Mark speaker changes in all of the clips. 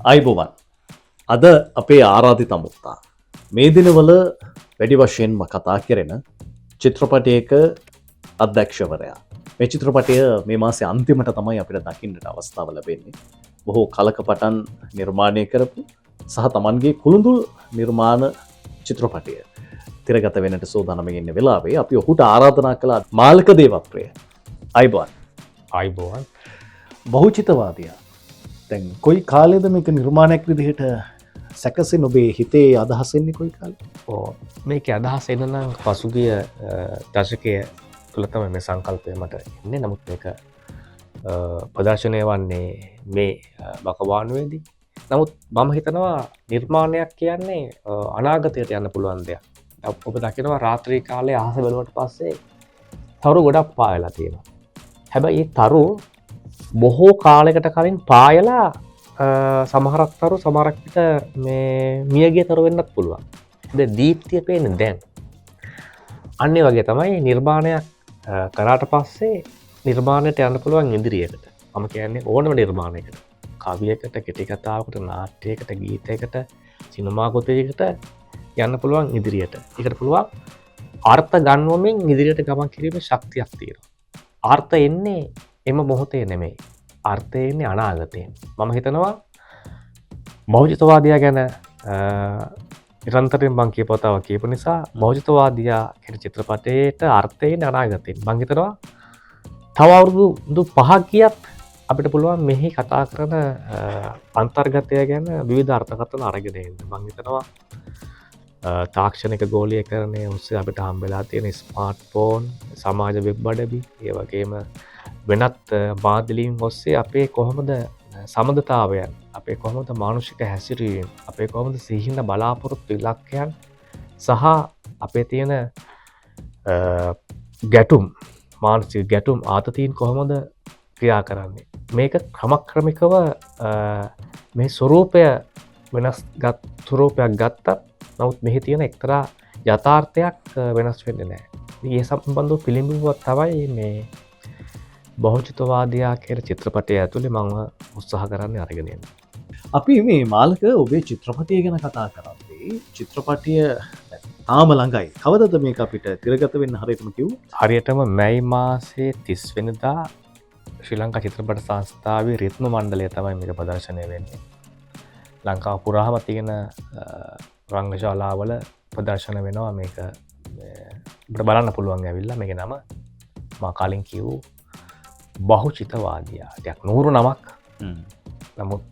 Speaker 1: අයිබෝවන් අද අපේ ආරාධිත අමුත්තා මේ දිනවල වැඩි වශයෙන්ම කතා කෙරෙන චිත්‍රපටයක අධ්‍යක්ෂවරයා මේ චිත්‍රපටය මේ මාසේ අන්තිමට තමයි අපිට දකින්නට අවස්ථාව ලැබෙන්නේ බොහෝ කලක පටන් නිර්මාණය කරපු සහ තමන්ගේ කුළුඳුල් නිර්මාණ චිත්‍රපටය තිරගත වෙනට සූදානම ඉන්න වෙලාවේ අපි ඔහුට ආරාධනා කළා මාලක දේවප්‍රිය අයිබෝවන්
Speaker 2: අයිබෝවන්
Speaker 1: බහුචිතවාදියා දැන් කොයි කාලෙද මේක නිර්මාණයක් විදිහට සැකසෙන් ඔබේ හිතේ අදහසෙන්නේ කොයි කාලේ?
Speaker 2: මේක අදහස් එන්න නම් පසුගිය දශකය තුළ තමයි මේ සංකල්පය මට එන්නේ. නමුත් මේක ප්‍රදර්ශනය වන්නේ මේ බකවානුවේදී. නමුත් මම හිතනවා නිර්මාණයක් කියන්නේ අනාගතයට යන්න පුළුවන් දෙයක්. ඔබ දකිනවා රාත්‍රී කාලේ අහස බැලුවට පස්සේ තරු ගොඩක් පායලා තියෙනවා. හැබැයි ඒ තරු බොහෝ කාලෙකට කලින් පායලා සමහරක් තරු සමහරක් විට මේ මියගේ තරු වෙන්නත් පුළුවන්. දීප්තිය පේන්නේ දැන්. අන්නේ වගේ තමයි නිර්මාණයක් කරාට පස්සේ නිර්මාණයට යන්න පුළුවන් ඉදිරියට. මම කියන්නේ ඕනම නිර්මාණයකට. කවියකට, කෙටි කතාවකට, නාට්‍යයකට, ගීතයකට, සිනමා කෘතියකට යන්න පුළුවන් ඉදිරියට. ඒකට පුළුවන් අර්ථ ගන්වමින් ඉදිරියට ගමන් කිරීමේ ශක්තියක් තියෙනවා. අර්ථ එන්නේ එම මොහොතේ නෙමෙයි. අර්ථය එන්නේ අනාගතයෙන්. මම හිතනවා බෞද්ධවාදය ගැන නිරන්තරයෙන් මං කියපතාව කියපු නිසා බෞද්ධවාදයා කියන චිත්‍රපටයේට අර්ථය එන්නේ අනාගතයෙන්. මං හිතනවා තව අවුරුදු 5ක් ගියත් අපිට පුළුවන් මෙහි කතා කරන අන්තර්ගතය ගැන විවිධ අර්ථකථන අරගෙන එන්න. මං හිතනවා තාක්ෂණික ගෝලීකරණය ඔස්සේ අපිට හම්බෙලා තියෙන ස්මාර්ට්ෆෝන්, සමාජ වෙබ් අඩවි, ඒ වගේම වෙනත් මාධ්‍යවලින් ඔස්සේ අපේ කොහොමද සමඳතාවයන්, අපේ කොහොමද මානුෂික හැසිරීම, අපේ කොහොමද සිහින බලාපොරොත්තු ඉලක්කයන් සහ අපේ තියෙන ගැටුම්, මානසික ගැටුම් ආතතීන් කොහොමද ක්‍රියා කරන්නේ. මේක ක්‍රමක්‍රමිකව මේ ස්වරූපය වෙනස් ස්වරූපයක් ගත්තත් නමුත් මෙහි තියෙන එක්තරා යථාර්ථයක් වෙනස් වෙන්නේ නැහැ. මේ සම්බන්ධව පිළිඹුවක් තමයි මේ බහුචිතවාදයා කියන චිත්‍රපටය ඇතුලේ මම උත්සාහ කරන්නේ අරගෙන යන්න.
Speaker 1: අපි මේ මාලක ඔබේ චිත්‍රපටය ගැන කතා කරද්දී චිත්‍රපටය තාම ළඟයි. කවදද මේක අපිට තිරගත වෙන්න හරියටම කිව්වේ?
Speaker 2: හරියටම මැයි මාසේ 30 වෙනිදා ශ්‍රී ලංකා චිත්‍රපට සංස්ථාවේ රිද්ම මණ්ඩලය තමයි මේක ප්‍රදර්ශනය වෙන්නේ. ලංකාව පුරාම තියෙන රංගශාලාවල ප්‍රදර්ශන වෙනවා මේක. අපිට බලන්න පුළුවන් ඇවිල්ලා මේකේ නම මා කලින් කිව්ව බහුචිතවාදියා. ටිකක් නුහුරු නමක්. නමුත්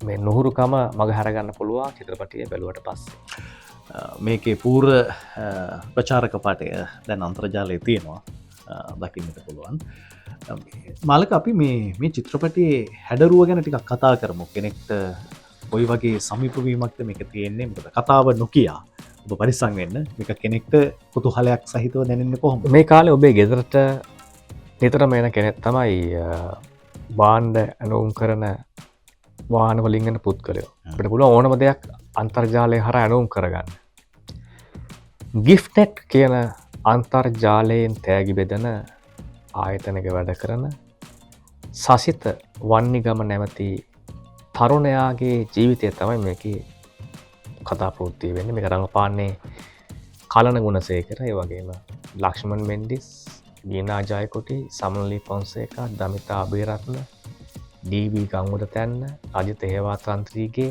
Speaker 2: මේ නුහුරුකම මග හැරගන්න පුළුවන් චිත්‍රපටිය බැලුවට පස්සේ.
Speaker 1: මේකේ පූර්ව ප්‍රචාරක පාඨය දැන් අන්තර්ජාලයේ තියෙනවා. දකින්නට පුළුවන්. මාලක අපි මේ චිත්‍රපටියේ හැඩරුව ගැන ටිකක් කතා කරමු. කෙනෙක්ට කොයි වගේ සමීපවීමක්ද මේක තියෙන්නේ? මොකද කතාව නොකියා ඔබ පරිස්සම් වෙන්න. මේක කෙනෙක්ට කුතුහලයක් සහිතව දැනෙන්නේ කොහොමද?
Speaker 2: මේ කාලේ ඔබේ ගෙදරට නිතරම එන කෙනෙක් තමයි බාණ්ඩ ඇනුම් කරන වාහන වලින් එන පුද්ගලයෝ. අපිට පුළුවන් ඕනම දෙයක් අන්තර්ජාලය හරහා ඇනුම් කරගන්න. GiftNet කියන අන්තර්ජාලයෙන් තෑගි බෙදන ආයතනයක වැඩ කරන සසිත වන්නිගම නැමැති තරුණයාගේ ජීවිතය තමයි මේකේ කතා ප්‍රවෘත්තිය වෙන්නේ. මේක රඟපාන්නේ කලන ගුණසේකර, ඒ වගේම ලක්ෂ්මන් මෙන්ඩිස්, ගීනා ජයකොටි, සමනලී ෆොන්සේකා, දමිතා අබේරත්න, ඩී.බී. ගංගුඩ තැන්න, රජිත හේවාතන්ත්‍රීගේ,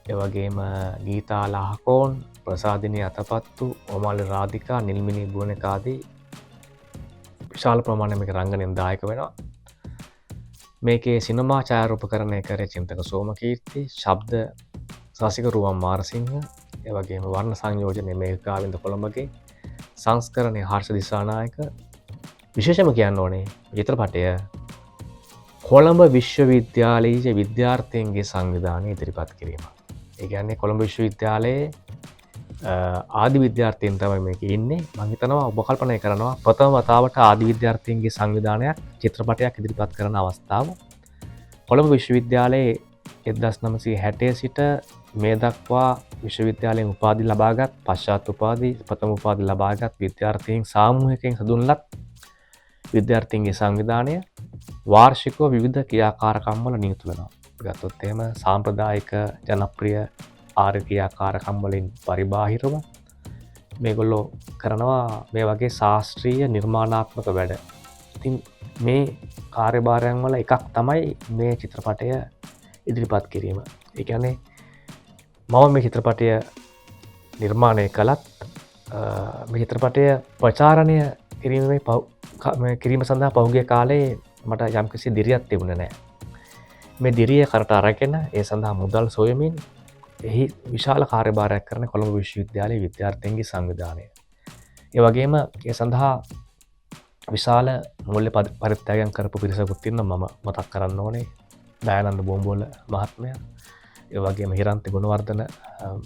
Speaker 2: ඒ වගේම ගීතා ලාහකෝන්, ප්‍රසාදිනී අතපත්තු, ඔමාලි රාධිකා, නිල්මිනී බුවනකාදී විශාල ප්‍රමාණයක් මේක රංගනයෙන් දායක වෙනවා. මේකේ සිනමා ඡායාරූපකරණය කරේ චින්තක සෝමකීර්ති, ශබ්ද සාසික රුවන් මාරසිංහ, ඒ වගේම වර්ණ සංයෝජනයේ මේකාවින්ද කොළඹගේ, සංස්කරණය හර්ෂ දිසානායක. විශේෂම කියන්න ඕනේ චිත්‍රපටය කොළඹ විශ්වවිද්‍යාලයේ විද්‍යාර්ථීන්ගේ සංවිධානය ඉදිරිපත් කිරීම. ඒ කියන්නේ කොළඹ විශ්වවිද්‍යාලයේ ආදි විද්‍යාර්ථීන් තමයි මේක ඉන්නේ. මම හිතනවා ඔබ කල්පනා කරනවා ප්‍රථම වතාවට ආදි විද්‍යාර්ථීන්ගේ සංවිධානයක් චිත්‍රපටයක් ඉදිරිපත් කරන අවස්ථාව. කොළඹ විශ්වවිද්‍යාලයේ 1960 සිට මේ දක්වා විශ්වවිද්‍යාලයෙන් උපාධි ලබාගත්, පශ්චාත් උපාධි, ප්‍රථම උපාධි ලබාගත් විද්‍යාර්ථීන් සාමූහිකයෙන් සඳුන්ලත් විද්‍යාර්ථීන්ගේ සංවිධානය වාර්ෂිකව විවිධ ක්‍රියාකාරකම් වල නියුතු වෙනවා. ගත්තොත් එහෙම සාම්ප්‍රදායික ජනප්‍රිය ආර්ය ක්‍රියාකාරකම් වලින් පරිබාහිරව මේගොල්ලෝ කරනවා මේ වගේ ශාස්ත්‍රීය නිර්මාණාත්මක වැඩ. ඉතින් මේ කාර්යභාරයන් වල එකක් තමයි මේ චිත්‍රපටය ඉදිරිපත් කිරීම. ඒ කියන්නේ මම මේ චිත්‍රපටය නිර්මාණය කළත් මේ චිත්‍රපටය ප්‍රචාරණය කිරීම සඳහා පහුගිය කාලේ මට යම්කිසි දිරියක් තිබුණේ නැහැ. මේ දිරිය කරට අරගෙන ඒ සඳහා මුදල් සොයමින් එහි විශාල කාර්යභාරයක් කරන කොළඹ විශ්වවිද්‍යාලයේ විද්‍යාර්ථීන්ගේ සංවිධානය. ඒ වගේම ඒ සඳහා විශාල මුල්‍ය පරිත්‍යාගයන් කරපු පිරිසකුත් ඉන්නවා. මම මතක් කරන්න ඕනේ දයානන්ද බෝම්බෝල මහත්මයා, ඒ වගේම හිරන්ති ගුණවර්ධන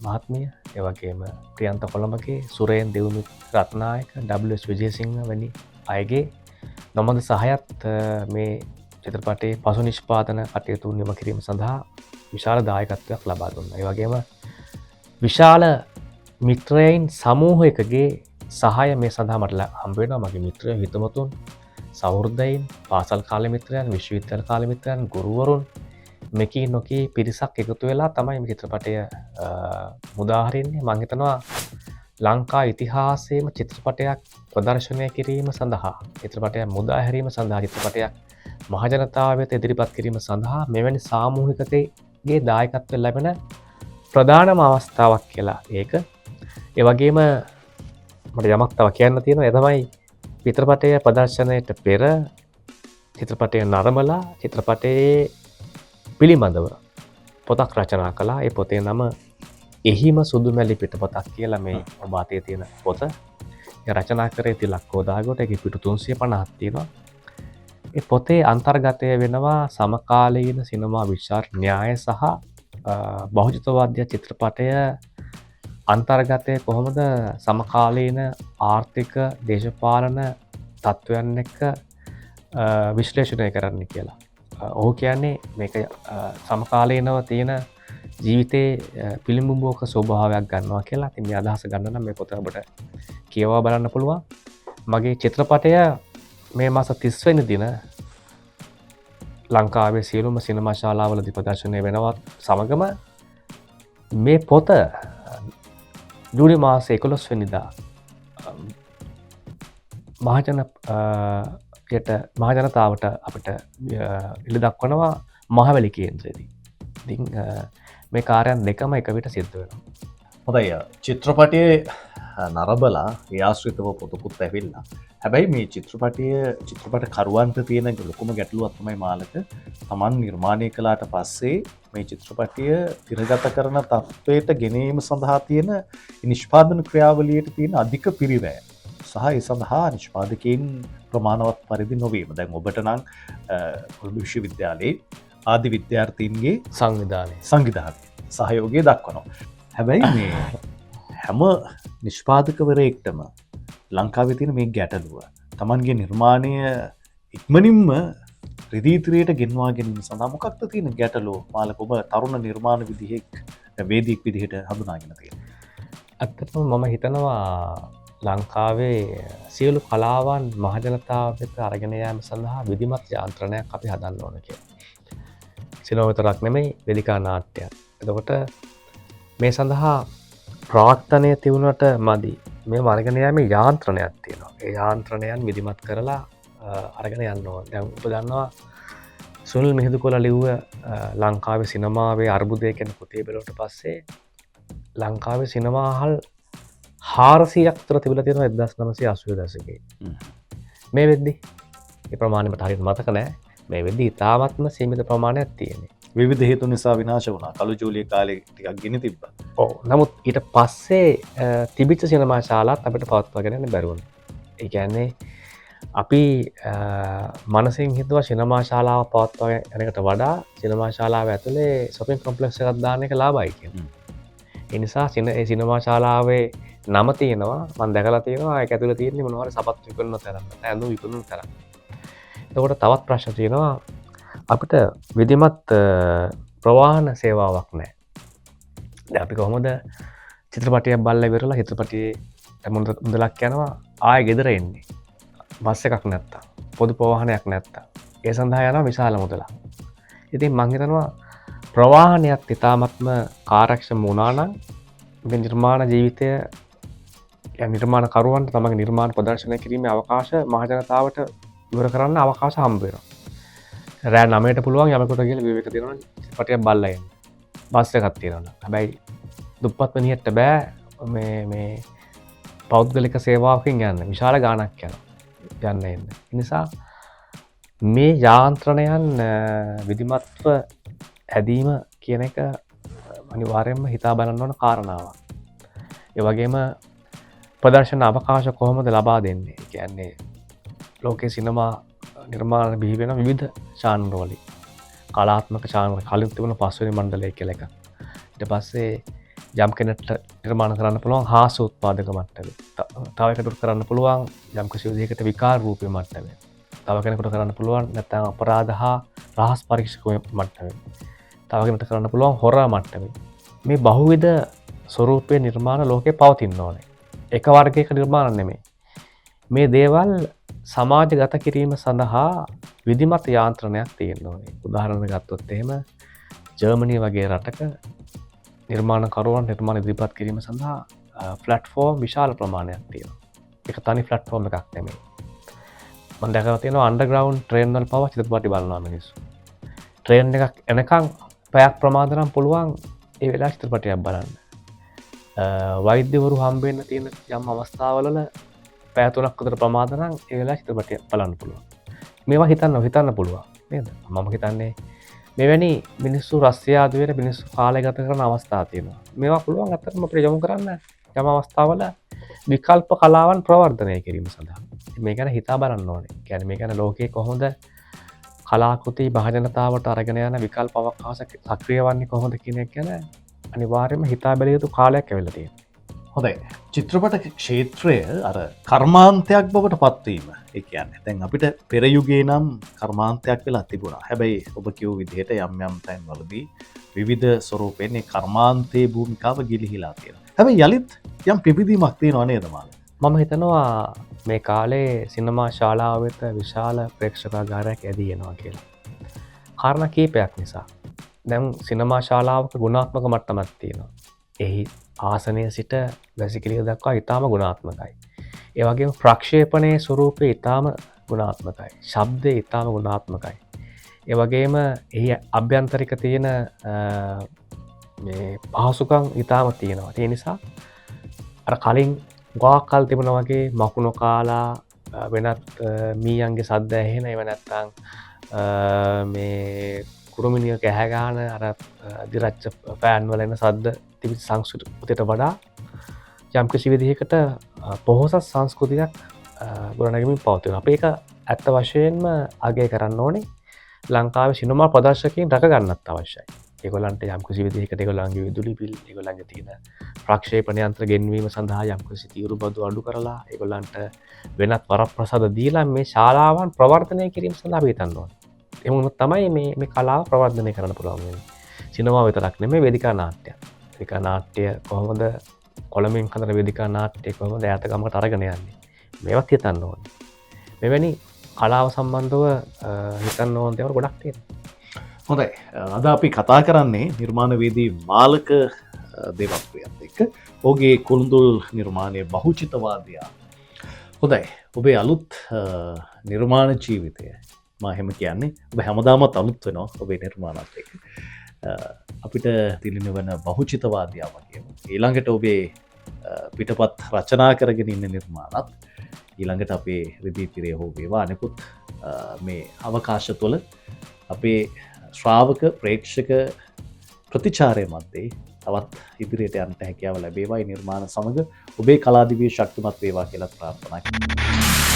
Speaker 2: මහත්මිය, ඒ වගේම ප්‍රියන්ත කොළඹගේ සුරේන් දෙව්මිත් රත්නායක, WS විජේසිංහ වැනි අයගේ නොමද සහයත් මේ චිත්‍රපටයේ පසු නිෂ්පාදන කටයුතු නිම කිරීම සඳහා විශාල දායකත්වයක් ලබා දුන්නා. ඒ වගේම විශාල මිත්‍රයන් සමූහයකගේ සහාය මේ සඳහා මට හම්බ වෙනවා. මගේ මිත්‍රයෝ, හිතවතුන්, සහෘදයින්, පාසල් කාලේ මිත්‍රයන්, විශ්වවිද්‍යාල කාලේ මිත්‍රයන්, ගුරුවරුන් මෙකී නොකී පිරිසක් එකතු වෙලා තමයි මේ චිත්‍රපටය මුදා හරින්නේ. මම හිතනවා ලංකා ඉතිහාසයේම චිත්‍රපටයක් ප්‍රදර්ශනය කිරීම සඳහා, චිත්‍රපටයක් මුදා හැරීම සඳහා, චිත්‍රපටයක් මහජනතාව වෙත ඉදිරිපත් කිරීම සඳහා මෙවැනි සාමූහිකතේ දායකත්වය ලැබෙන ප්‍රධානම අවස්ථාවක් කියලා ඒක. ඒ වගේම මට යමක් තව කියන්න තියෙනවා. ඒ තමයි චිත්‍රපටය ප්‍රදර්ශනයට පෙර චිත්‍රපටය නරඹලා චිත්‍රපටයේ පිළිබඳව පොතක් රචනා කළා. ඒ පොතේ නම එහිම සුදුමැලි පිටපතක් කියලා මේ ඔබ අතේ තියෙන පොත. ඒ රචනා කරේ තිලක්කෝ දාගොට. ඒකේ පිටු 350ක් තියෙනවා. ඒ පොතේ අන්තර්ගතය වෙනවා සමකාලීන සිනමා විචාරණ්‍යය සහ බහුජිතවාද්‍ය චිත්‍රපටය අන්තර්ගතය කොහොමද සමකාලීන ආර්ථික දේශපාලන තත්ත්වයන් එක්ක විශ්ලේෂණය කරන්න කියලා. ඔහු කියන්නේ මේක සමකාලීනව තියෙන ජීවිතයේ පිළිඹුවක ස්වභාවයක් ගන්නවා කියලා. ඉතින් මේ අදහස ගන්න නම් මේ පොත ඔබට කියවා බලන්න පුළුවන්. මගේ චිත්‍රපටය මේ මාස 30 වෙනි දින ලංකාවේ සියලුම සිනමා ශාලාවලදී ප්‍රදර්ශනය වෙනවත් සමගම මේ පොත ජූනි මාස 11 වෙනිදා මහජනතාවට අපිට ඉළ දක්වනවා මහවැලි කේන්ද්‍රයේදී. ඉතින් මේ කාර්යයන් දෙකම එක විට සිද්ධ වෙනවා.
Speaker 1: හොඳයි, චිත්‍රපටයේ නරඹලා ඒ ආශ්‍රිතව පොතකුත් ඇවිල්ලා. හැබැයි මේ චිත්‍රපට කරුවන්ට තියෙන ලොකුම ගැටලුවක් තමයි මාලක, තමන් නිර්මාණය කළාට පස්සේ මේ චිත්‍රපටය තිරගත කරන තත්ත්වයට ගෙනීම සඳහා තියෙන නිෂ්පාදන ක්‍රියාවලියට තියෙන අධික පිරිවැය සහ ඒ සඳහා නිෂ්පාදකයින් ප්‍රමාණවත් පරිදි නොවීම. දැන් ඔබට නම් කොළඹ විශ්වවිද්‍යාලයේ ආදි විද්‍යාර්ථීන්ගේ සංවිධානය සහයෝගය දක්වනවා. හැබැයි මේ හැම නිෂ්පාදකවරයෙක්ටම ලංකාවේ තියෙන මේ ගැටලුව තමන්ගේ නිර්මාණය ඉක්මනින්ම රිදීතිරයට ගෙන්වා ගැනීම සඳහා මොකක්ද තියෙන ගැටලුව? මාලක, ඔබ තරුණ නිර්මාණ විදිහෙක් වේදිකෙක් විදිහට හඳුනාගෙන තියෙනවා.
Speaker 2: ඇත්තටම මම හිතනවා ලංකාවේ සියලු කලාවන් මහජනතාව වෙත අරගෙන යාම සඳහා විධිමත් යාන්ත්‍රණයක් අපි හදන්න ඕන කියලා. සිනමා විතරක් නෙමෙයි, වේදිකා නාට්‍යයක්. එතකොට මේ සඳහා ප්‍රාර්ථනය තිබුණට මදි. මේ අරගෙන යාමේ යාන්ත්‍රණයක් තියෙනවා. ඒ යාන්ත්‍රණයන් විධිමත් කරලා අරගෙන යන්න ඕන. දැන් ඔබ දන්නවා සුනිල් මිහිඳුකොළ ලිව්ව ලංකාවේ සිනමාවේ අර්බුදය කියන පොතේ බැලුවට පස්සේ ලංකාවේ සිනමාහල් 400ක් විතර තිබිලා තියෙනවා 1980 දශකයේ. මේ වෙද්දි ඒ ප්‍රමාණය මට හරියට මතක නැහැ. මේ වෙද්දි ඉතාමත්ම සීමිත ප්‍රමාණයක් තියෙනවා.
Speaker 1: විවිධ හේතු නිසා විනාශ වුණා. කළු ජූලිය කාලේ ටිකක් ගෙන තිබ්බා.
Speaker 2: ඔව්. නමුත් ඊට පස්සේ තිබිච්ච සිනමා ශාලාත් අපිට පවත්වාගෙන යන්න බැරි වුණා. ඒ කියන්නේ අපි මනසින් හිතුවා සිනමා ශාලාව පවත්වාගෙන යනකට වඩා සිනමා ශාලාව ඇතුලේ shopping complex එකක් දාන්න එක ලාභයි කියලා. ඒ නිසා ඒ සිනමා ශාලාවේ නම තියෙනවා, මම දැකලා තියෙනවා. ඒක ඇතුලේ තියෙන්නේ මොනවා හරි සපත්තු විකුණන තරම්, ඇඳුම් විකුණන තරම්. එතකොට තවත් ප්‍රශ්න තියෙනවා. අපිට විධිමත් ප්‍රවාහන සේවාවක් නැහැ. දැන් අපි කොහොමද චිත්‍රපටයක් බලලා ඉවරලා චිත්‍රපටයේ මුදලක් යනවා ආයෙ ගෙදර එන්නේ. බස් එකක් නැත්තම්, පොදු ප්‍රවාහනයක් නැත්තම්. ඒ සඳහා යනවා විශාල මුදලක්. ඉතින් මම හිතනවා ප්‍රවාහනයක් ඉතාමත්ම කාර්යක්ෂම වුණා නම් මේ නිර්මාණ ජීවිතය නිර්මාණ කරුවන්ට තමගේ නිර්මාණ ප්‍රදර්ශනය කිරීමේ අවකාශ මහජනතාවට ඉවර කරන්න අවකාශ හම්බ වෙනවා. රෑ 9ට පුළුවන් යමකට කියලා විවේක දෙනවා චිත්‍රපටයක් බලලා එන්න. බස් එකක් තියෙනවා. හැබැයි දුප්පත් මිනිහෙක්ට බෑ මේ පෞද්ගලික සේවාවකින් යන්න. විශාල ගාණක් යනවා. යන්න එන්න. ඒ නිසා මේ යාන්ත්‍රණයන් විධිමත්ව හැදීම කියන එක අනිවාර්යයෙන්ම හිතා බලන්න ඕන කාරණාවක්. ඒ වගේම ප්‍රදර්ශන අවකාශ කොහොමද ලබා දෙන්නේ? ඒ කියන්නේ ලෝකේ සිනමා නිර්මාණ බිහි වෙන විවිධ ඡානල් වලින් කලාත්මක ඡානල් කලින් තිබුණ පස්වෙනි මණ්ඩලය කියලා එකක්. ඊට පස්සේ යම් කෙනෙක්ට නිර්මාණ කරන්න පුළුවන් හාස්‍ය උත්පාදක මට්ටමේ. තව එකකට කරන්න පුළුවන් යම් කිසි විදිහකට විකාර රූපී මට්ටමේ. තව කෙනෙකුට කරන්න පුළුවන් නැත්නම් අපරාධ හා රහස් පරීක්ෂක මට්ටමේ. තව කෙනෙකුට කරන්න පුළුවන් හොරර් මට්ටමේ. මේ බහුවිධ ස්වරූපයේ නිර්මාණ ලෝකේ පවතින්න ඕනේ. එක වර්ගයක නිර්මාණ නෙමෙයි. මේ දේවල් සමාජගත කිරීම සඳහා විධිමත් යාන්ත්‍රණයක් තියෙන්න ඕනේ. උදාහරණයක් ගත්තොත් එහෙම ජර්මනිය වගේ රටක නිර්මාණකරුවන් නිර්මාණ ඉදිරිපත් කිරීම සඳහා ප්ලැට්ෆෝම් විශාල ප්‍රමාණයක් තියෙනවා. ඒක තනි ප්ලැට්ෆෝම් එකක් නෙමෙයි. මම දැකලා තියෙනවා අන්ඩර්ග්‍රවුන්ඩ් ට්‍රේන් වල පවා චිත්‍රපටි බලනවා මිනිස්සු. ට්‍රේන් එකක් එනකන් පැයක් ප්‍රමාද නම් පුළුවන් ඒ වෙලාව චිත්‍රපටයක් බලන්න. වෛද්‍යවරු හම්බෙන්න තියෙන යම් අවස්ථාවල පැය 3ක් විතර ප්‍රමාද නම් ඒ වෙලාව චිත්‍රපටයක් බලන්න පුළුවන්. මේවා හිතන්න පුළුවන් නේද? මම හිතන්නේ මෙවැනි මිනිස්සු රස්සියාදුවේ මිනිස්සු කාලය ගත කරන අවස්ථා තියෙනවා. මේවා පුළුවන් අත්‍තරම අපිට යොමු කරන්න යම් අවස්ථාවල විකල්ප කලාවන් ප්‍රවර්ධනය කිරීම සඳහා. මේ ගැන හිතා බලන්න ඕනේ. කියන්නේ මේ ගැන ලෝකයේ කොහොමද කලාකෘති බහජනතාවට අරගෙන යන විකල්ප අවකාශ සක්‍රිය වන්නේ කොහොමද කියන එක ගැන අනිවාර්යයෙන්ම හිතා බැලිය යුතු කාලයක් ඇවිල්ලා තියෙනවා.
Speaker 1: හොඳයි. චිත්‍රපට ක්ෂේත්‍රය අර කර්මාන්තයක් බවට පත්වීම. ඒ කියන්නේ දැන් අපිට පෙර යුගයේ නම් කර්මාන්තයක් වෙලා තිබුණා. හැබැයි ඔබ කියව විදිහට යම් තැන්වලදී විවිධ ස්වරූපයෙන් මේ කර්මාන්තයේ භූමිකාව ගිලිහිලා තියෙනවා. හැබැයි යලිත් යම් පිබිදීමක් තියෙනවා නේද මාළ?
Speaker 2: මම හිතනවා මේ කාලේ සිනමා ශාලාව වෙත විශාල ප්‍රේක්ෂකාගාරයක් ඇදී එනවා කියලා. කාරණා කීපයක් නිසා. දැන් සිනමා ශාලාවක ගුණාත්මක මට්ටමක් තියෙනවා. එහි ආසනය සිට වැසිකිළිය දක්වා ඉතාම ගුණාත්මකයි. ඒ වගේම ප්‍රක්ෂේපණයේ ස්වරූපය ඉතාම ගුණාත්මකයි. ශබ්දය ඉතාම ගුණාත්මකයි. ඒ වගේම එහි අභ්‍යන්තරික තියෙන මේ පහසුකම් ඉතාම තියෙනවා. ඒ නිසා අර කලින් ගොඩක් කල් තිබුණා වගේ මකුණු කාලා වෙනත් මීයන්ගේ සද්ද ඇහෙන ඒව නැත්තම් මේ කුරුමිනිය කැහැ ගන්න අර දිරච්ච ෆෑන් වල එන සද්ද තිබිච්ච සංස්කෘතියට වඩා යම් කිසි විදිහකට පොහොසත් සංස්කෘතියක් ගොඩනගමින් පවතිනවා. අපි ඒක ඇත්ත වශයෙන්ම අගය කරන්න ඕනේ. ලංකාවේ සිනමා ප්‍රදර්ශකයන් රැක ගන්නත් අවශ්‍යයි. ඒගොල්ලන්ට යම් කිසි විදිහකට ඒගොල්ලන්ගේ විදුලි බිල් ඒගොල්ලන්ගේ තියෙන ප්‍රක්ෂේපණ යන්ත්‍ර ගෙන්වීම සඳහා යම් කිසි තීරු බදු අඩු කරලා ඒගොල්ලන්ට වෙනත් වරප්‍රසාද දීලා මේ ශාලාවන් ප්‍රවර්ධනය කිරීම සඳහා අපි හිතන්න ඕනේ. ඒ වුණොත් තමයි මේ කලාව ප්‍රවර්ධනය කරන්න පුළුවන් වෙන්නේ. සිනමාව විතරක් නෙමෙයි වේදිකා නාට්‍ය. වේදිකා නාට්‍ය කොහොමද කොළඹින් හදන වේදිකා නාට්‍ය කොහොමද ඈත ගමකට අරගෙන යන්නේ? මේවත් හිතන්න ඕනේ. මෙවැනි කලාව සම්බන්ධව හිතන්න ඕන දේවල් ගොඩක් තියෙනවා.
Speaker 1: හොඳයි. අද අපි කතා කරන්නේ නිර්මාණවේදී මාලක දේවප්‍රියත් එක්ක. ඔහුගේ කුළුඳුල් නිර්මාණය බහුචිතවාදියා. හොඳයි. ඔබේ අලුත් නිර්මාණ ජීවිතය මා එහෙම කියන්නේ ඔබ හැමදාමත් අලුත් වෙනවා ඔබේ නිර්මාණات එක්ක. අපිට තිළින වෙන බහුචිතවාදියා වගේම ඊළඟට ඔබේ පිටපත් රචනා කරගෙන ඉන්න නිර්මාණات ඊළඟට අපේ රිදී තිරේ හෝ වේවා අනෙකුත් මේ අවකාශ තුළ අපේ ශ්‍රාවක ප්‍රේක්ෂක ප්‍රතිචාරය මැද්දේ තවත් ඉදිරියට යන්නට හැකියාව ලැබේවා. නිර්මාණ සමග ඔබේ කලාදිවිය ශක්තිමත් වේවා කියලා ප්‍රාර්ථනා කරනවා.